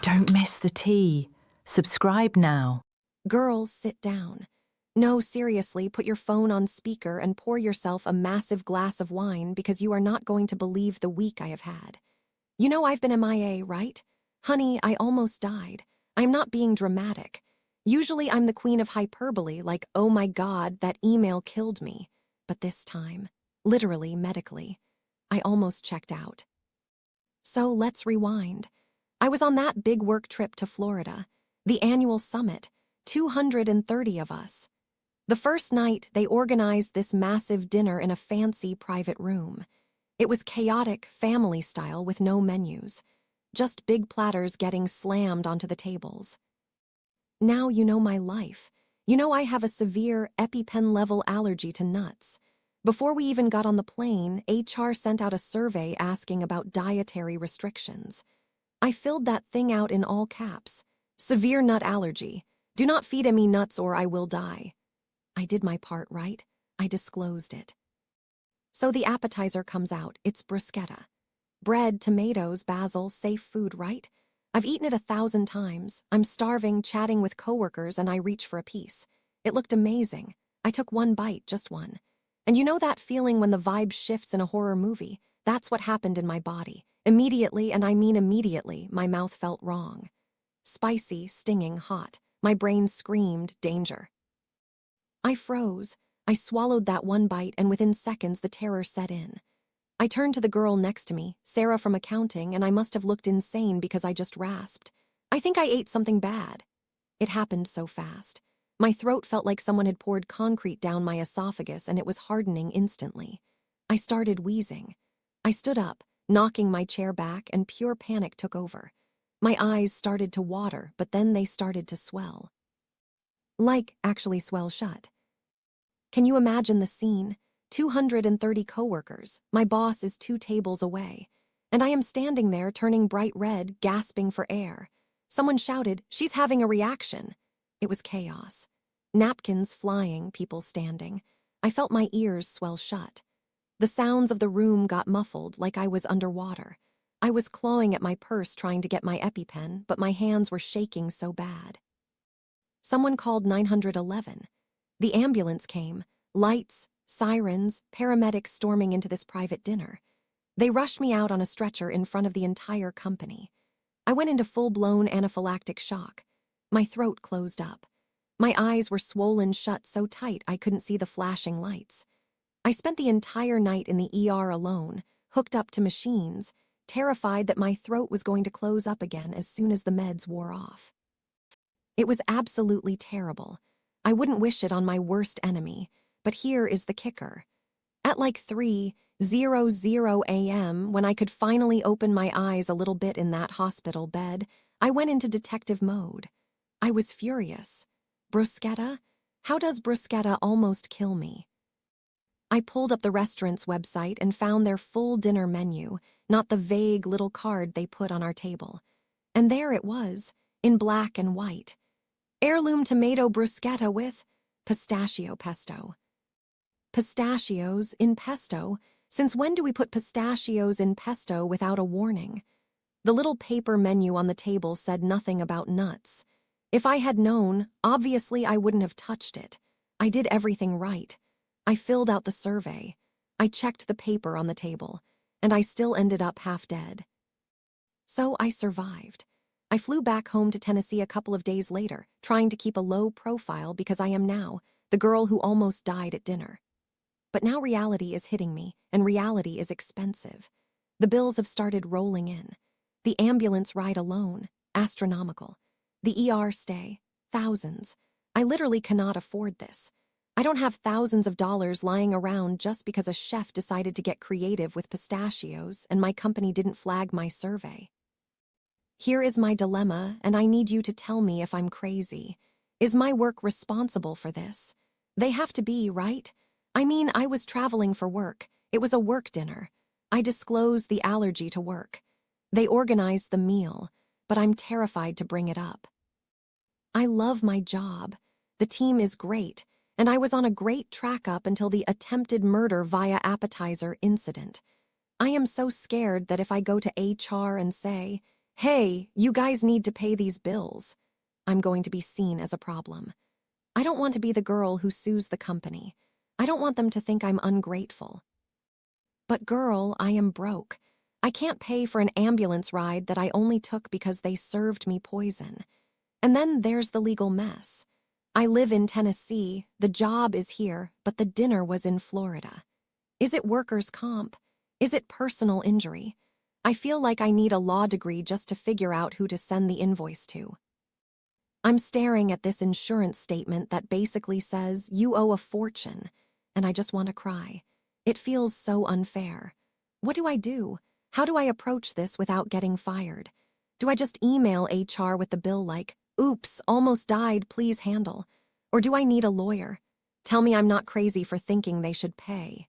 Don't miss the tea. Subscribe now. Girls, sit down. No, seriously, put your phone on speaker and pour yourself a massive glass of wine because you are not going to believe the week I have had. You know I've been MIA, right? Honey, I almost died. I'm not being dramatic. Usually I'm the queen of hyperbole, like, oh my God, that email killed me. But this time, literally, medically, I almost checked out. So let's rewind. I was on that big work trip to Florida, the annual summit, 230 of us. The first night, they organized this massive dinner in a fancy private room. It was chaotic, family style with no menus, just big platters getting slammed onto the tables. Now you know my life. You know I have a severe EpiPen-level allergy to nuts. Before we even got on the plane, HR sent out a survey asking about dietary restrictions. I filled that thing out in all caps. Severe nut allergy. Do not feed me nuts or I will die. I did my part, right? I disclosed it. So the appetizer comes out. It's bruschetta. Bread, tomatoes, basil, safe food, right? I've eaten it 1,000 times. I'm starving, chatting with coworkers, and I reach for a piece. It looked amazing. I took one bite, just one. And you know that feeling when the vibe shifts in a horror movie? That's what happened in my body. Immediately, and I mean immediately, my mouth felt wrong. Spicy, stinging, hot. My brain screamed, danger. I froze. I swallowed that one bite, and within seconds the terror set in. I turned to the girl next to me, Sarah from accounting, and I must have looked insane because I just rasped. I think I ate something bad. It happened so fast. My throat felt like someone had poured concrete down my esophagus, and it was hardening instantly. I started wheezing. I stood up, knocking my chair back, and pure panic took over. My eyes started to water, but then they started to swell. Like, actually swell shut. Can you imagine the scene? 230 coworkers. My boss is 2 tables away. And I am standing there, turning bright red, gasping for air. Someone shouted, "She's having a reaction." It was chaos. Napkins flying, people standing. I felt my ears swell shut. The sounds of the room got muffled, like I was underwater. I was clawing at my purse trying to get my EpiPen, but my hands were shaking so bad. Someone called 911. The ambulance came. Lights, sirens, paramedics storming into this private dinner. They rushed me out on a stretcher in front of the entire company. I went into full-blown anaphylactic shock. My throat closed up. My eyes were swollen shut so tight I couldn't see the flashing lights. I spent the entire night in the ER alone, hooked up to machines, terrified that my throat was going to close up again as soon as the meds wore off. It was absolutely terrible. I wouldn't wish it on my worst enemy, but here is the kicker. At like 3:00 a.m., when I could finally open my eyes a little bit in that hospital bed, I went into detective mode. I was furious. Bruschetta? How does bruschetta almost kill me? I pulled up the restaurant's website and found their full dinner menu, not the vague little card they put on our table. And there it was, in black and white. Heirloom tomato bruschetta with pistachio pesto. Pistachios in pesto? Since when do we put pistachios in pesto without a warning? The little paper menu on the table said nothing about nuts. If I had known, obviously I wouldn't have touched it. I did everything right. I filled out the survey. I checked the paper on the table, and I still ended up half dead. So I survived. I flew back home to Tennessee a couple of days later, trying to keep a low profile because I am now the girl who almost died at dinner. But now reality is hitting me, and reality is expensive. The bills have started rolling in. The ambulance ride alone, astronomical. The ER stay, thousands. I literally cannot afford this. I don't have thousands of dollars lying around just because a chef decided to get creative with pistachios and my company didn't flag my survey. Here is my dilemma, and I need you to tell me if I'm crazy. Is my work responsible for this? They have to be, right? I mean, I was traveling for work. It was a work dinner. I disclosed the allergy to work. They organized the meal, but I'm terrified to bring it up. I love my job. The team is great, and I was on a great track up until the attempted murder via appetizer incident. I am so scared that if I go to HR and say, Hey, you guys need to pay these bills. I'm going to be seen as a problem. I don't want to be the girl who sues the company. I don't want them to think I'm ungrateful. But girl, I am broke. I can't pay for an ambulance ride that I only took because they served me poison. And then there's the legal mess. I live in Tennessee, the job is here, but the dinner was in Florida. Is it workers' comp? Is it personal injury? I feel like I need a law degree just to figure out who to send the invoice to. I'm staring at this insurance statement that basically says you owe a fortune, and I just want to cry. It feels so unfair. What do I do? How do I approach this without getting fired? Do I just email HR with the bill like, oops, almost died, please handle? Or do I need a lawyer? Tell me I'm not crazy for thinking they should pay.